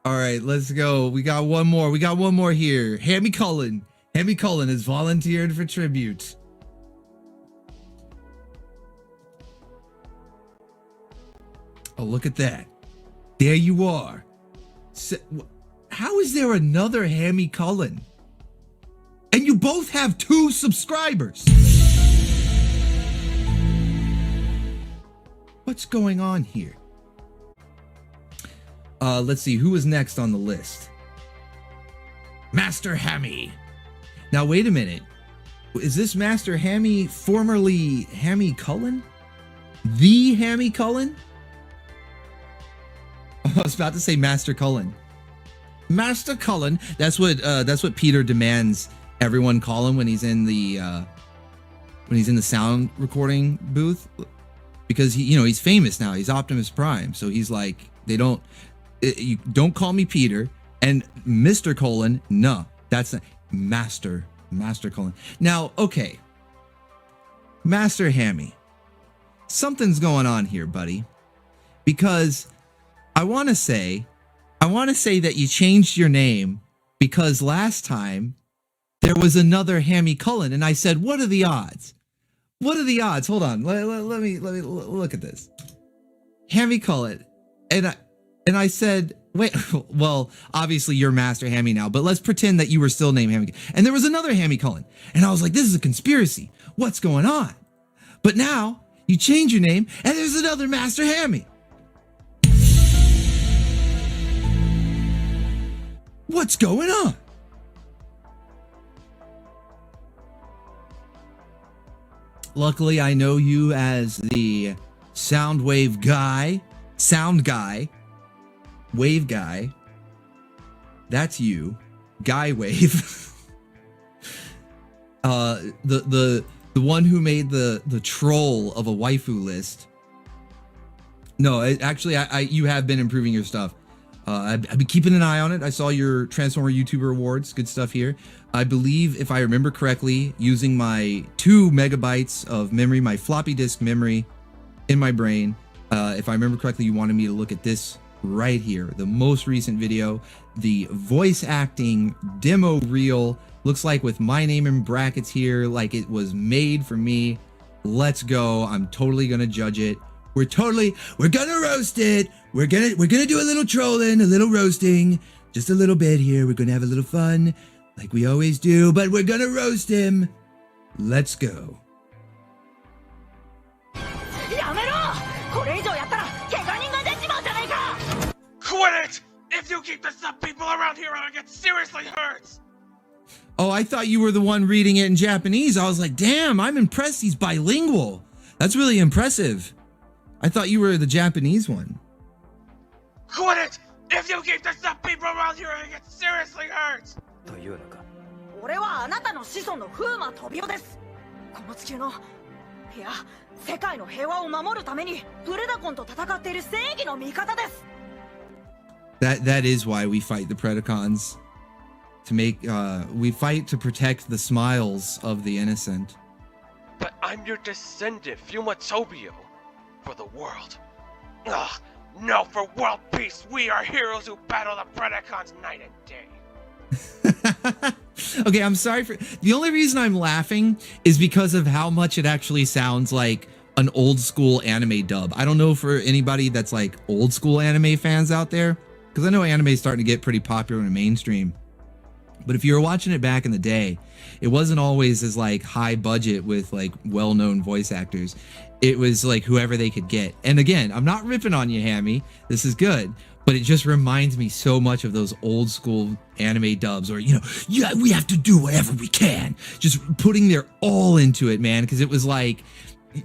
All right, let's go. We got one more. We got one more here. Hammy Cullen. Hammy Cullen has volunteered for tribute. Oh, look at that. There you are. So, how is there another Hammy Cullen? And you both have 2 subscribers. What's going on here? Let's see, who was next on the list? Master Hammy. Now, wait a minute. Is this Master Hammy formerly Hammy Cullen? The Hammy Cullen? I was about to say Master Cullen. Master Cullen. That's what Peter demands everyone call him when he's in the sound recording booth, because he's famous now. He's Optimus Prime, so he's like, you don't call me Peter, and Mr. Cullen. No, that's not Master Cullen. Now, okay, Master Hammy, something's going on here, buddy, because I want to say that you changed your name because last time there was another Hammy Cullen, and I said, what are the odds? What are the odds? Hold on, let me look at this. Hammy Cullen, and I said, wait, well, obviously you're Master Hammy now, but let's pretend that you were still named Hammy. And there was another Hammy Cullen, and I was like, this is a conspiracy. What's going on? But now you change your name, and there's another Master Hammy. What's going on? Luckily, I know you as the sound guy, wave guy. That's you, Guy Wave. The one who made the troll of a waifu list. No, actually, you have been improving your stuff. I've been keeping an eye on it. I saw your Transformer YouTuber awards. Good stuff here. I believe, if I remember correctly, using my 2 megabytes of memory, my floppy disk memory in my brain, if I remember correctly, you wanted me to look at this right here. The most recent video, the voice acting demo reel, looks like with my name in brackets here, like it was made for me. Let's go. I'm totally gonna judge it. We're gonna roast it. We're gonna do a little trolling, a little roasting, just a little bit here. We're gonna have a little fun, like we always do, but we're gonna roast him. Let's go. Quit it! If you keep this up, people around here are gonna get seriously hurt! Oh, I thought you were the one reading it in Japanese. I was like, damn, I'm impressed he's bilingual. That's really impressive. I thought you were the Japanese one. Quit it! If you keep this up, people around here are gonna get seriously hurt! というのか。俺はあなたの子孫の風魔飛び男です。この地球の、いや、世界の平和を守るためにプレダコンと戦っている正義の味方です。That is why we fight the Predacons. We fight to protect the smiles of the innocent. But I'm your descendant, Fuma Tobio, for the world. Ugh, no, for world peace, we are heroes who battle the Predacons night and day. Okay, I'm sorry for... The only reason I'm laughing is because of how much it actually sounds like an old school anime dub. I don't know for anybody that's like old school anime fans out there, because I know anime is starting to get pretty popular in the mainstream. But if you were watching it back in the day, it wasn't always as like high budget with like well-known voice actors. It was like whoever they could get. And again, I'm not ripping on you, Hammy. This is good. But it just reminds me so much of those old school anime dubs, or, you know, yeah, we have to do whatever we can. Just putting their all into it, man. Because it was like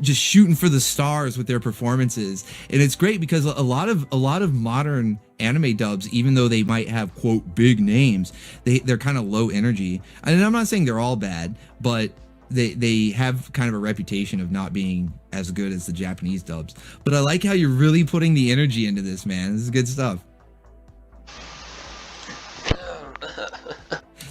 just shooting for the stars with their performances. And it's great because a lot of modern anime dubs, even though they might have quote big names, they're kind of low energy. And I'm not saying they're all bad, but they have kind of a reputation of not being as good as the Japanese dubs. But I like how you're really putting the energy into this, man. This is good stuff.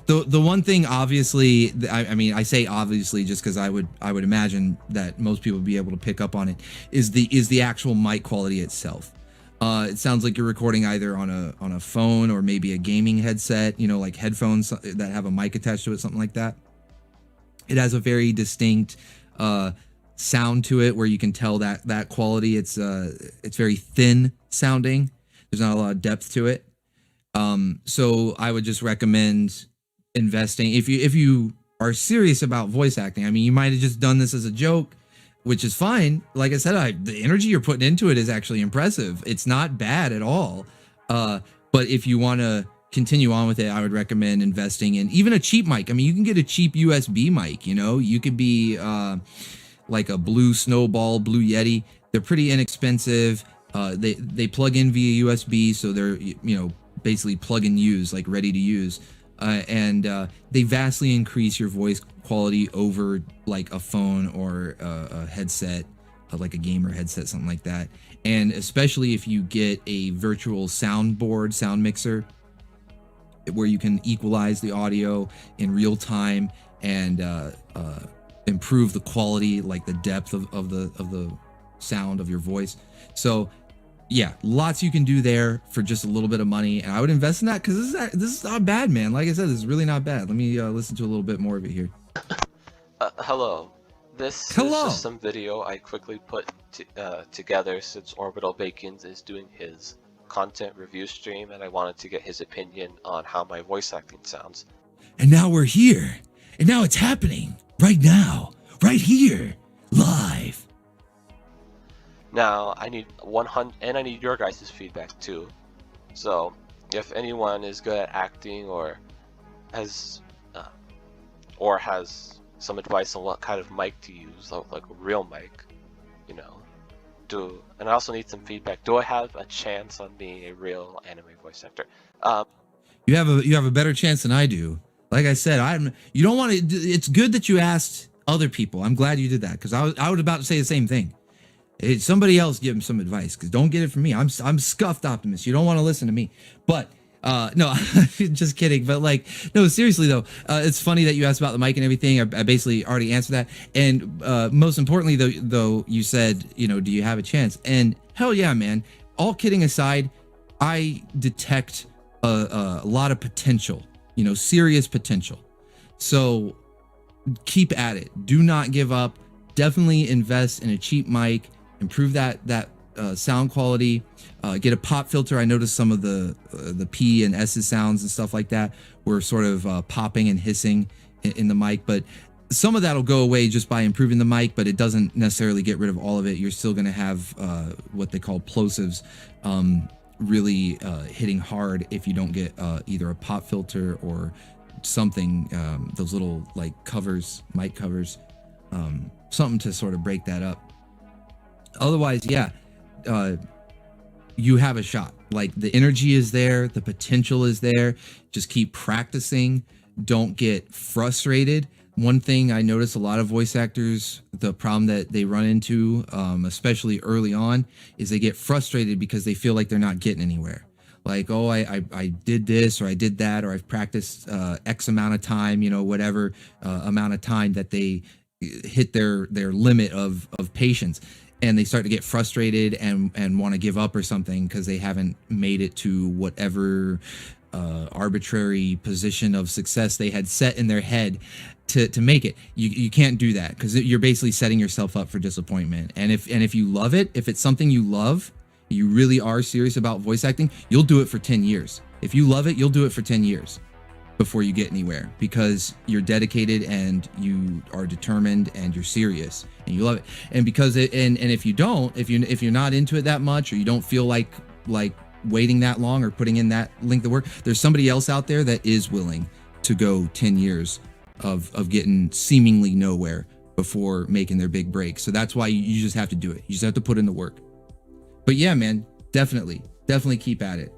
The one thing, obviously, I mean, I say obviously just because I would imagine that most people would be able to pick up on it, is the actual mic quality itself. It sounds like you're recording either on a phone or maybe a gaming headset, like headphones that have a mic attached to it, something like that. It has a very distinct sound to it where you can tell that quality. It's very thin sounding. There's not a lot of depth to it. So I would just recommend investing if you are serious about voice acting. I mean, you might have just done this as a joke, which is fine. Like I said, the energy you're putting into it is actually impressive. It's not bad at all. But if you want to continue on with it, I would recommend investing in even a cheap mic. I mean, you can get a cheap USB mic, you could be like a Blue Snowball, Blue Yeti. They're pretty inexpensive. They plug in via USB, so they're, basically plug and use, like ready to use. And they vastly increase your voice quality over like a phone or a headset, like a gamer headset, something like that. And especially if you get a virtual soundboard, sound mixer, where you can equalize the audio in real time and improve the quality, like the depth of the sound of your voice. So yeah, lots you can do there for just a little bit of money, and I would invest in that because this is not bad, man. Like I said, this is really not bad. Let me listen to a little bit more of it here. Hello. This is just some video I quickly put together since Orbital Bacons is doing his content review stream, and I wanted to get his opinion on how my voice acting sounds. And now we're here, and now it's happening right now, right here, live. Now I need 100, and I need your guys' feedback too. So if anyone is good at acting or has some advice on what kind of mic to use, like a real mic, and I also need some feedback. Do I have a chance on being a real anime voice actor? You have a better chance than I do. Like I said, you don't want to. It's good that you asked other people. I'm glad you did that because I was about to say the same thing. Somebody else give him some advice because don't get it from me. I'm scuffed optimist. You don't want to listen to me. But no, just kidding. But no, seriously though, it's funny that you asked about the mic and everything. I basically already answered that. And most importantly though, you said, do you have a chance? And hell yeah, man. All kidding aside, I detect a lot of potential, serious potential. So keep at it. Do not give up. Definitely invest in a cheap mic. Improve that sound quality. Get a pop filter. I noticed some of the P and S sounds and stuff like that were sort of popping and hissing in the mic, but some of that'll go away just by improving the mic, but it doesn't necessarily get rid of all of it. You're still going to have what they call plosives really hitting hard if you don't get either a pop filter or something, those little covers, mic covers, something to sort of break that up. Otherwise, yeah, you have a shot. The energy is there, the potential is there. Just keep practicing. Don't get frustrated. One thing I notice a lot of voice actors, the problem that they run into, especially early on, is they get frustrated because they feel like they're not getting anywhere. I did this or I did that, or I've practiced X amount of time, whatever amount of time that they hit their limit of patience. And they start to get frustrated and want to give up or something because they haven't made it to whatever arbitrary position of success they had set in their head to make it. You can't do that because you're basically setting yourself up for disappointment. And if you love it, if it's something you love, you really are serious about voice acting, you'll do it for 10 years. If you love it, you'll do it for 10 years before you get anywhere because you're dedicated and you are determined and you're serious and you love it. And because if you don't, if you're not into it that much, or you don't feel like waiting that long or putting in that length of work, there's somebody else out there that is willing to go 10 years of getting seemingly nowhere before making their big break. So that's why you just have to do it. You just have to put in the work. But yeah, man, definitely keep at it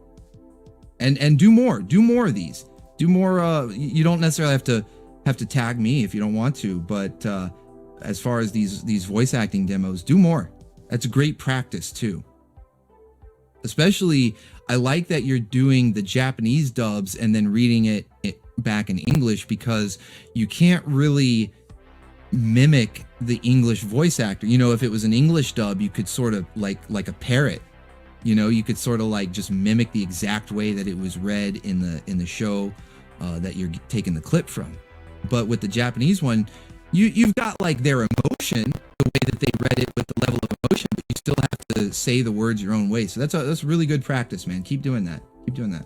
and do more of these. Do more. You don't necessarily have to tag me if you don't want to, but as far as these voice acting demos, do more. That's a great practice too. Especially, I like that you're doing the Japanese dubs and then reading it back in English, because you can't really mimic the English voice actor. If it was an English dub, you could sort of like a parrot, You know, you could sort of like just mimic the exact way that it was read in the show that you're taking the clip from. But with the Japanese one, you've got like their emotion, the way that they read it with the level of emotion, but you still have to say the words your own way. So that's really good practice, man. Keep doing that. Keep doing that.